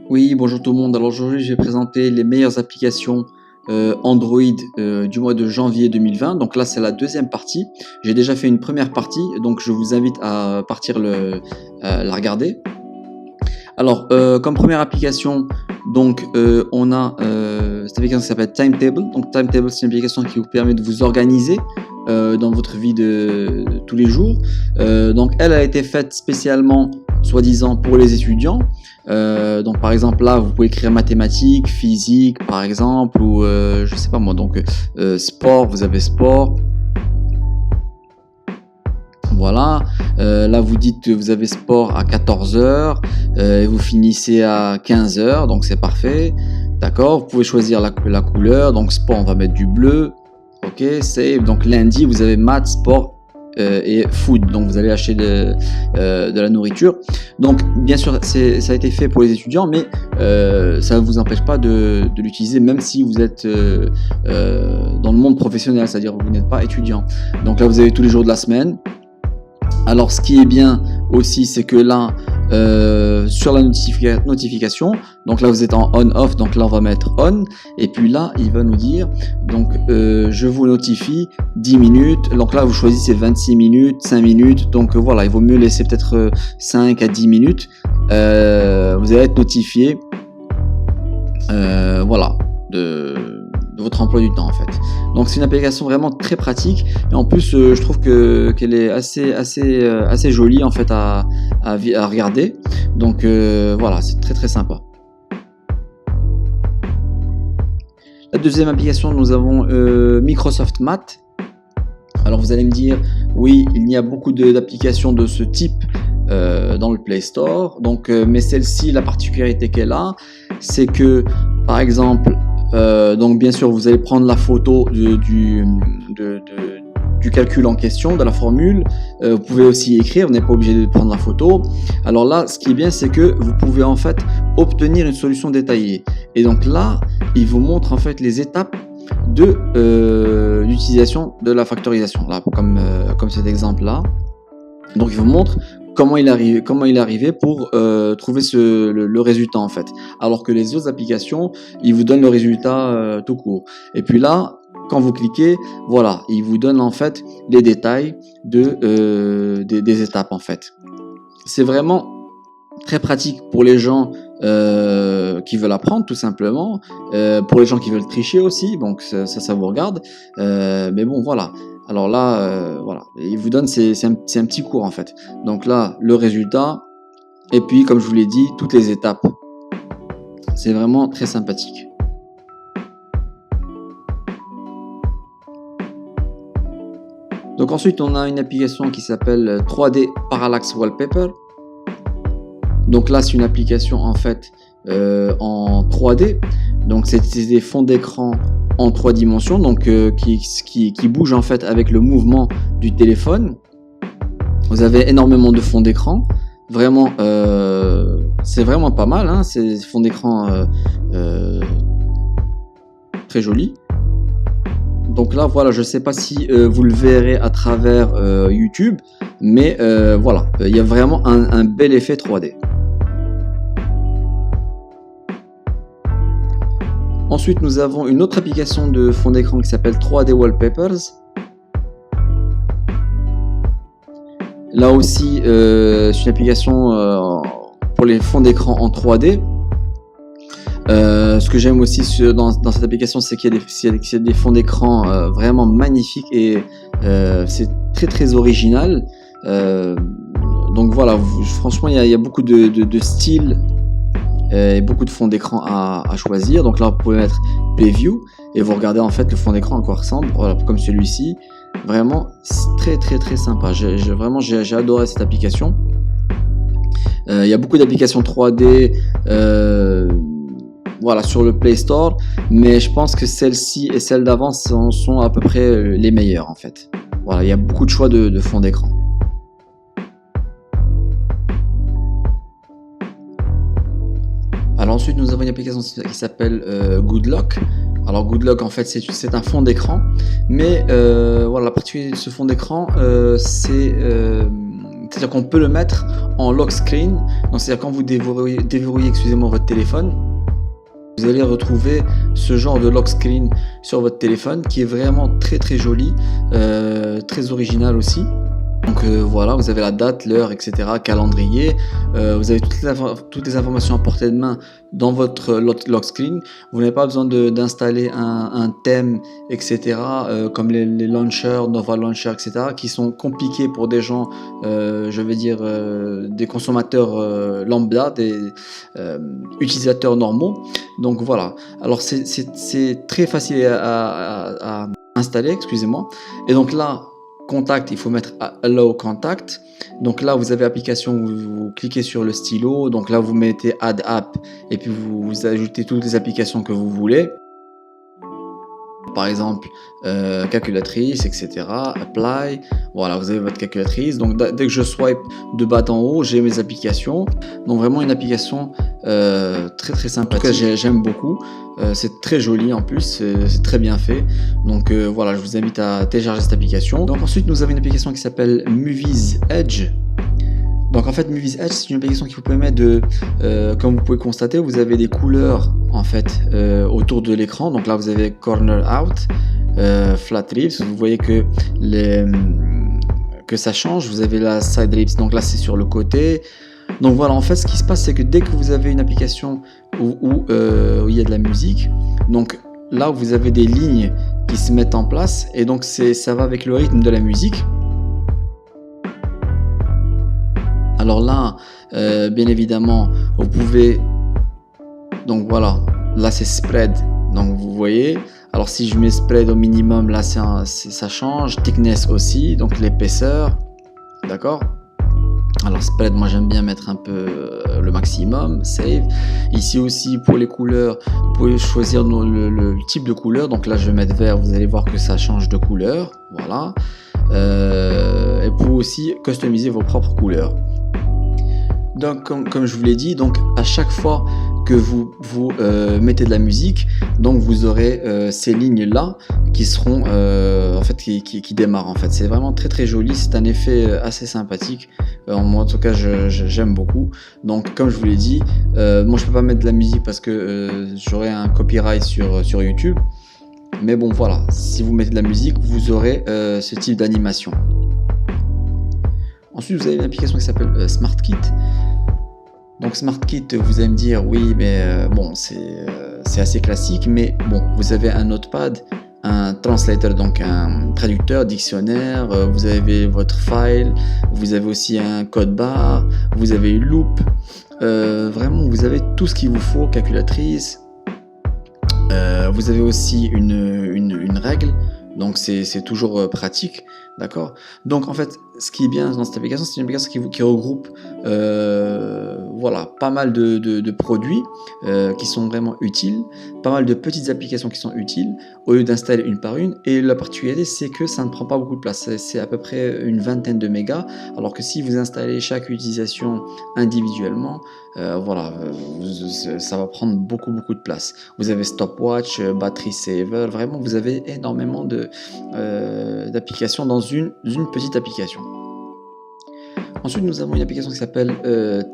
Oui, bonjour tout le monde. Alors aujourd'hui, je vais présenter les meilleures applications Android du mois de janvier 2020. Donc là, c'est la deuxième partie. J'ai déjà fait une première partie, donc je vous invite à partir la regarder. Alors, comme première application, donc on a cette application qui s'appelle Timetable. Donc Timetable, c'est une application qui vous permet de vous organiser dans votre vie de tous les jours. Donc elle a été faite spécialement, soi-disant, pour les étudiants. Donc par exemple là, vous pouvez écrire mathématiques, physique par exemple, ou je sais pas moi, donc sport, vous avez sport. Voilà, là vous dites que vous avez sport à 14h et vous finissez à 15h, donc c'est parfait. D'accord, vous pouvez choisir la couleur, donc sport on va mettre du bleu. Ok, save. Donc lundi vous avez maths, sport et food, donc vous allez acheter de la nourriture. Donc bien sûr ça a été fait pour les étudiants, mais ça ne vous empêche pas de l'utiliser même si vous êtes dans le monde professionnel, c'est-à-dire que vous n'êtes pas étudiant. Donc là vous avez tous les jours de la semaine. Alors ce qui est bien aussi, c'est que là sur la notification, donc là vous êtes en on-off, donc là on va mettre on, et puis là il va nous dire donc je vous notifie 10 minutes, donc là vous choisissez 26 minutes, 5 minutes, donc voilà, il vaut mieux laisser peut-être 5 à 10 minutes, vous allez être notifié voilà, de votre emploi du temps en fait. Donc c'est une application vraiment très pratique, et en plus je trouve qu'elle est assez jolie en fait à regarder. Donc voilà, c'est très sympa. La deuxième application, nous avons Microsoft Math. Alors vous allez me dire, oui, il y a beaucoup d'applications de ce type dans le Play Store, donc mais celle-ci, la particularité qu'elle a, c'est que par exemple donc bien sûr vous allez prendre la photo du calcul en question, de la formule. Vous pouvez aussi écrire, vous n'êtes pas obligé de prendre la photo. Alors là, ce qui est bien, c'est que vous pouvez en fait obtenir une solution détaillée, et donc là il vous montre en fait les étapes de l'utilisation de la factorisation, là comme cet exemple là. Donc il vous montre comment il est arrivé pour trouver le résultat en fait, alors que les autres applications ils vous donnent le résultat tout court. Et puis là, quand vous cliquez, voilà, il vous donne en fait les détails des étapes en fait. C'est vraiment très pratique pour les gens qui veulent apprendre tout simplement, pour les gens qui veulent tricher aussi, donc ça vous regarde, mais bon voilà. Alors là, voilà, il vous donne, c'est un petit cours en fait. Donc là, le résultat, et puis comme je vous l'ai dit, toutes les étapes. C'est vraiment très sympathique. Donc ensuite, on a une application qui s'appelle 3D Parallax Wallpaper. Donc là, c'est une application en fait en 3D. Donc c'est des fonds d'écran en 3 dimensions, donc qui bougent en fait avec le mouvement du téléphone. Vous avez énormément de fonds d'écran. Vraiment, c'est vraiment pas mal, hein, ces fonds d'écran très jolis. Donc là, voilà, je sais pas si vous le verrez à travers YouTube, mais voilà, il y a vraiment un bel effet 3D. Ensuite, nous avons une autre application de fond d'écran qui s'appelle 3D Wallpapers. Là aussi, c'est une application pour les fonds d'écran en 3D. Ce que j'aime aussi dans cette application, c'est qu'il y a des fonds d'écran vraiment magnifiques, et c'est très original. Donc voilà, franchement, il y a beaucoup de styles et beaucoup de fonds d'écran à choisir. Donc là, vous pouvez mettre Preview et vous regardez en fait le fond d'écran à quoi ressemble, voilà, comme celui-ci. Vraiment, c'est très sympa. J'ai adoré cette application. Il y a beaucoup d'applications 3D voilà, sur le Play Store, mais je pense que celle-ci et celle d'avant sont à peu près les meilleures en fait. Voilà, il y a beaucoup de choix de fond d'écran. Alors ensuite, nous avons une application qui s'appelle Goodlock. Alors Goodlock, en fait, c'est un fond d'écran, mais voilà, la particularité de ce fond d'écran, c'est C'est-à-dire qu'on peut le mettre en lock screen. Donc c'est-à-dire quand vous déverrouillez excusez-moi, votre téléphone, vous allez retrouver ce genre de lock screen sur votre téléphone qui est vraiment très très joli, très original aussi. Donc voilà, vous avez la date, l'heure, etc., calendrier, vous avez toutes les informations à portée de main dans votre lock screen. Vous n'avez pas besoin d'installer un thème, etc., comme les launchers, Nova Launcher, etc., qui sont compliqués pour des gens, je vais dire, des consommateurs lambda, des utilisateurs normaux. Donc voilà, alors c'est très facile à installer, excusez-moi. Et donc là, contact, il faut mettre allow contact. Donc là vous avez application, vous cliquez sur le stylo, donc là vous mettez add app et puis vous ajoutez toutes les applications que vous voulez, par exemple calculatrice, etc. Apply, voilà, vous avez votre calculatrice. Donc dès que je swipe de bas en haut, j'ai mes applications. Donc vraiment une application très très sympa. En tout cas, j'aime beaucoup. C'est très joli en plus, c'est très bien fait. Donc voilà, je vous invite à télécharger cette application. Donc ensuite, nous avons une application qui s'appelle Movies Edge. Donc en fait, Movies Edge, c'est une application qui vous permet de, comme vous pouvez constater, vous avez des couleurs en fait autour de l'écran. Donc là, vous avez corner out, flat rips. Vous voyez que ça change. Vous avez la side rips. Donc là, c'est sur le côté. Donc voilà, en fait, ce qui se passe, c'est que dès que vous avez une application où il y a de la musique, donc là, vous avez des lignes qui se mettent en place et donc ça va avec le rythme de la musique. Alors là, bien évidemment, vous pouvez, donc voilà, là c'est spread, donc vous voyez, alors si je mets spread au minimum, là ça change, thickness aussi, donc l'épaisseur, d'accord. Alors spread, moi j'aime bien mettre un peu le maximum, save. Ici aussi pour les couleurs, vous pouvez choisir le type de couleur, donc là je vais mettre vert, vous allez voir que ça change de couleur, voilà. Et vous pouvez aussi customiser vos propres couleurs. Donc comme je vous l'ai dit, donc à chaque fois que vous mettez de la musique, donc vous aurez ces lignes là qui seront en fait qui démarrent en fait. C'est vraiment très très joli, c'est un effet assez sympathique. Moi en tout cas j'aime beaucoup. Donc comme je vous l'ai dit, moi je peux pas mettre de la musique parce que j'aurai un copyright sur YouTube. Mais bon voilà, si vous mettez de la musique, vous aurez ce type d'animation. Ensuite, vous avez une application qui s'appelle SmartKit. Donc SmartKit, vous allez me dire, oui, mais bon, c'est assez classique, mais bon, vous avez un notepad, un translator, donc un traducteur, dictionnaire, vous avez votre file, vous avez aussi un code barre, vous avez une loupe, vraiment, vous avez tout ce qu'il vous faut, calculatrice, vous avez aussi une règle. Donc c'est toujours pratique, d'accord. Donc en fait, ce qui est bien dans cette application, c'est une application qui regroupe voilà, pas mal de produits qui sont vraiment utiles, pas mal de petites applications qui sont utiles, au lieu d'installer une par une. Et la particularité, c'est que ça ne prend pas beaucoup de place, c'est à peu près une vingtaine de mégas, alors que si vous installez chaque utilisation individuellement, voilà, ça va prendre beaucoup de place. Vous avez stopwatch, battery saver, vraiment vous avez énormément d'applications dans une petite application. Ensuite nous avons une application qui s'appelle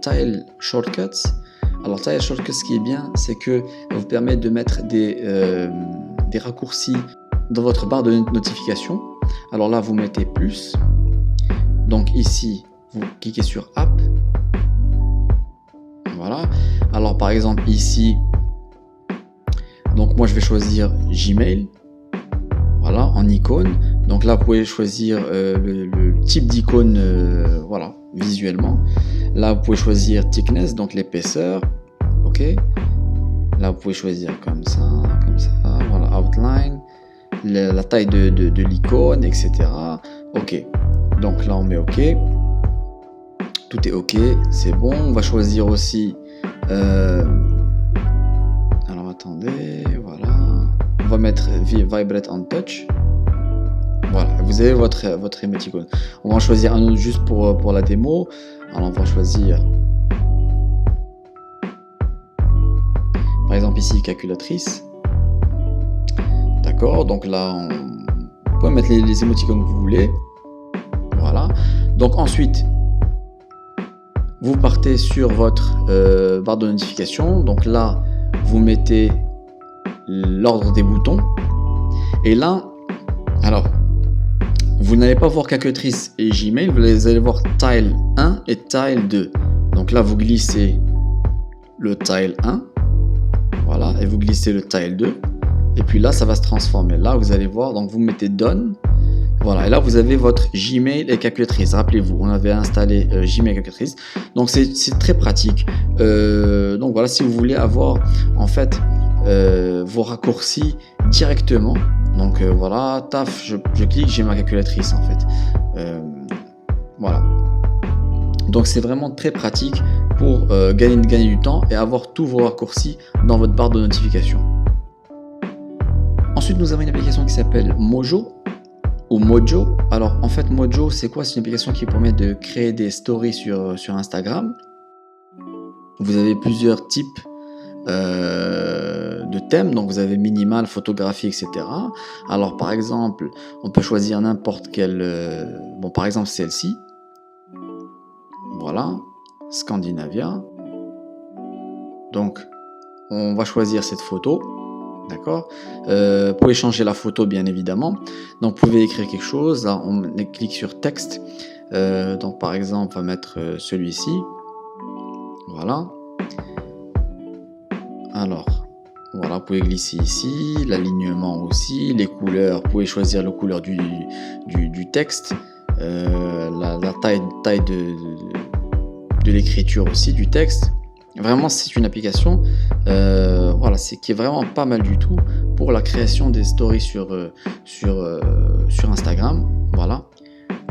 Tile Shortcuts. Alors Tile Shortcuts, ce qui est bien, c'est que vous permet de mettre des raccourcis dans votre barre de notification. Alors là vous mettez plus, donc ici vous cliquez sur app. Voilà, alors par exemple ici, donc moi je vais choisir Gmail, voilà, en icône. Donc là vous pouvez choisir le type d'icône, voilà, visuellement. Là vous pouvez choisir thickness, donc l'épaisseur, ok. Là vous pouvez choisir comme ça, voilà, outline, la taille de l'icône, etc. Ok, donc là on met ok. Tout est ok, c'est bon. On va choisir aussi. Alors attendez, voilà. On va mettre Vibrate on Touch. Voilà, vous avez votre émoticône. On va en choisir un autre juste pour la démo. Alors on va choisir. Par exemple ici, calculatrice. D'accord, donc là, vous pouvez mettre les émoticônes que vous voulez. Voilà. Donc ensuite. vous partez sur votre barre de notification. Donc là, vous mettez l'ordre des boutons. Et là, alors, vous n'allez pas voir calculatrice et Gmail, vous allez voir tile 1 et tile 2. Donc là, vous glissez le tile 1, voilà, et vous glissez le tile 2. Et puis là, ça va se transformer. Là, vous allez voir, donc vous mettez Done. Voilà, et là, vous avez votre Gmail et calculatrice. Rappelez-vous, on avait installé Gmail et calculatrice. Donc, c'est très pratique. Donc, voilà, si vous voulez avoir, en fait, vos raccourcis directement. Donc, voilà, taf, je clique, j'ai ma calculatrice, en fait. Voilà. Donc, c'est vraiment très pratique pour gagner du temps et avoir tous vos raccourcis dans votre barre de notification. Ensuite, nous avons une application qui s'appelle Mojo ou Mojo. Alors, en fait, Mojo, c'est quoi? C'est une application qui permet de créer des stories sur Instagram. Vous avez plusieurs types de thèmes. Donc, vous avez minimal, photographie, etc. Alors, par exemple, on peut choisir n'importe quelle... bon, par exemple, celle-ci. Voilà. Scandinavia. Donc, on va choisir cette photo. D'accord. Vous pouvez changer la photo, bien évidemment. Donc, vous pouvez écrire quelque chose. Là, on clique sur texte. Donc, par exemple, on va mettre celui-ci. Voilà. Alors, voilà, vous pouvez glisser ici. L'alignement aussi. Les couleurs. Vous pouvez choisir la couleur du texte. La taille de l'écriture aussi, du texte. Vraiment, c'est une application voilà, qui est vraiment pas mal du tout pour la création des stories sur Instagram. Voilà.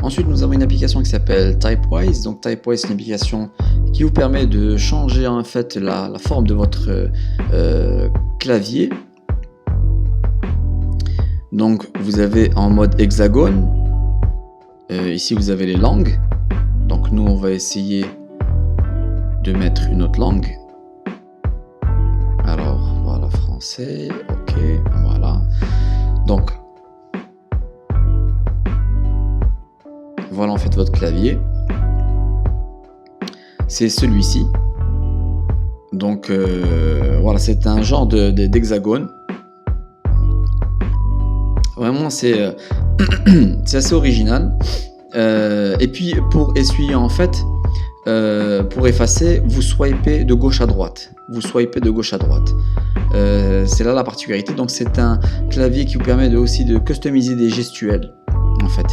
Ensuite, nous avons une application qui s'appelle Typewise. Donc, Typewise, c'est une application qui vous permet de changer en fait la forme de votre clavier. Donc, vous avez en mode hexagone. Ici, vous avez les langues. Donc, nous, on va essayer de mettre une autre langue. Alors voilà, français, ok, voilà. Donc voilà en fait votre clavier. C'est celui-ci. Donc voilà, c'est un genre d'hexagone. Vraiment, c'est assez original. Et puis pour essuyer en fait. Pour effacer, vous swipez de gauche à droite. C'est là la particularité. Donc c'est un clavier qui vous permet aussi de customiser des gestuels en fait.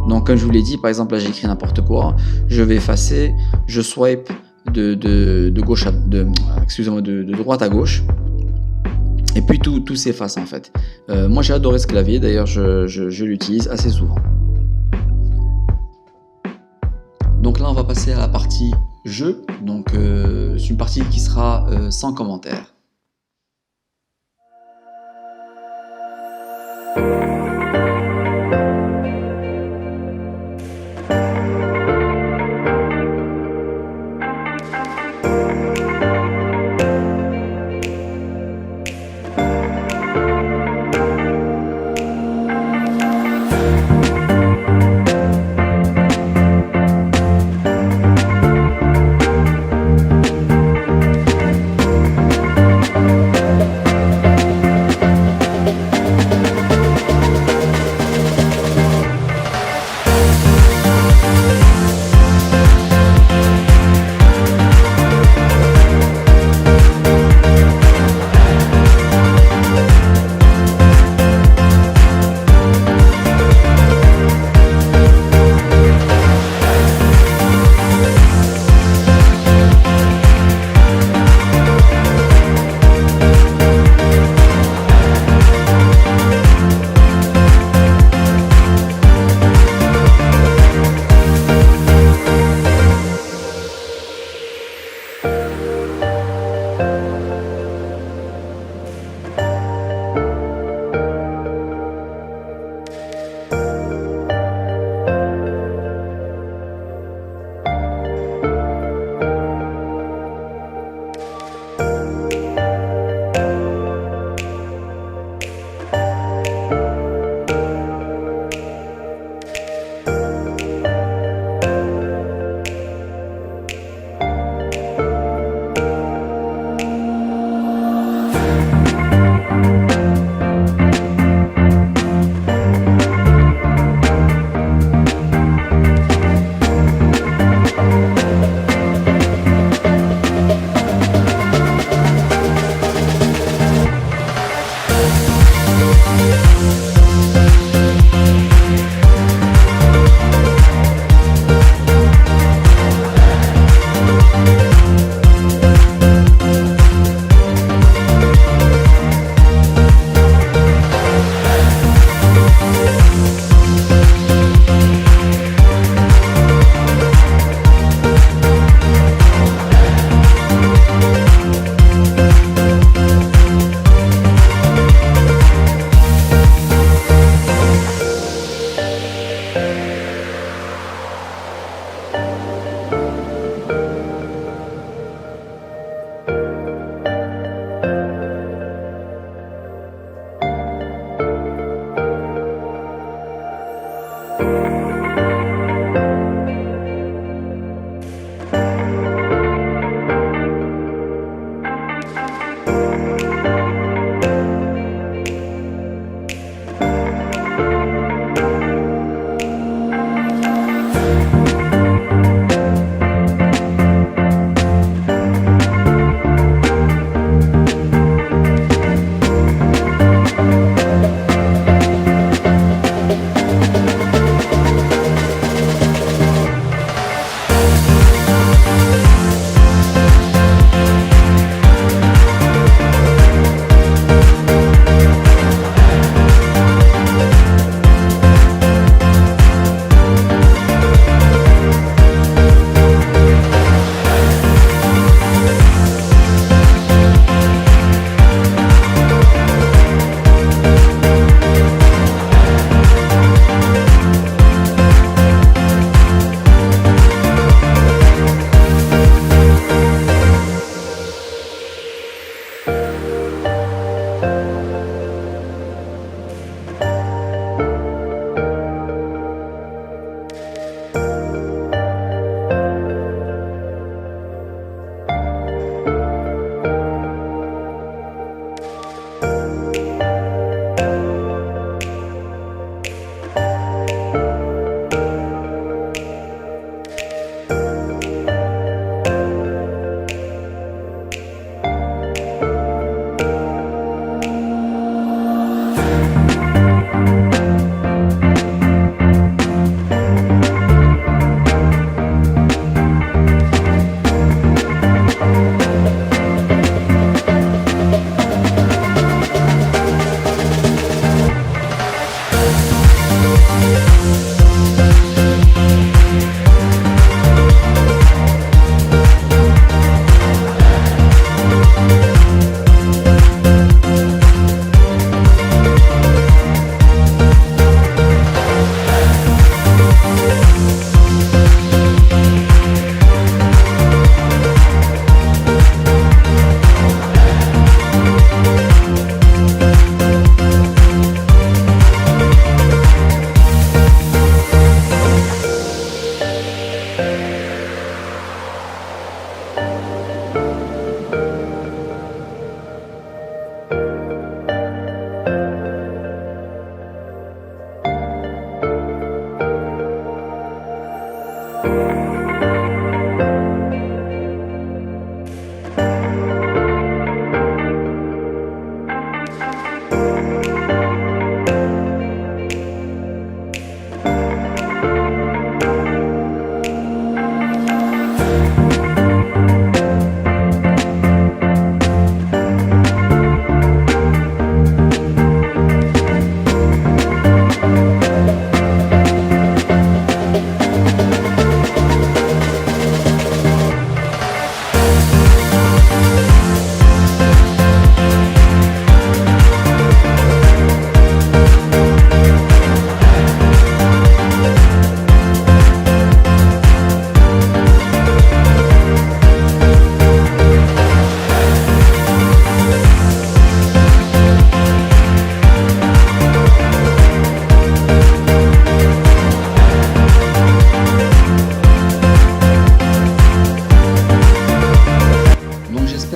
Donc comme je vous l'ai dit, par exemple là j'ai écrit n'importe quoi, je vais effacer, je swipe de droite à gauche. Et puis tout s'efface en fait. Moi j'ai adoré ce clavier, d'ailleurs je l'utilise assez souvent. Donc là, on va passer à la partie jeu. Donc, c'est une partie qui sera sans commentaire.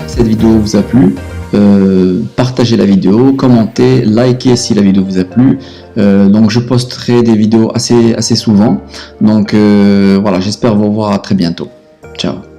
Cette vidéo vous a plu, partagez la vidéo, commentez, likez si la vidéo vous a plu. Donc je posterai des vidéos assez souvent. Donc voilà, j'espère vous revoir très bientôt. Ciao.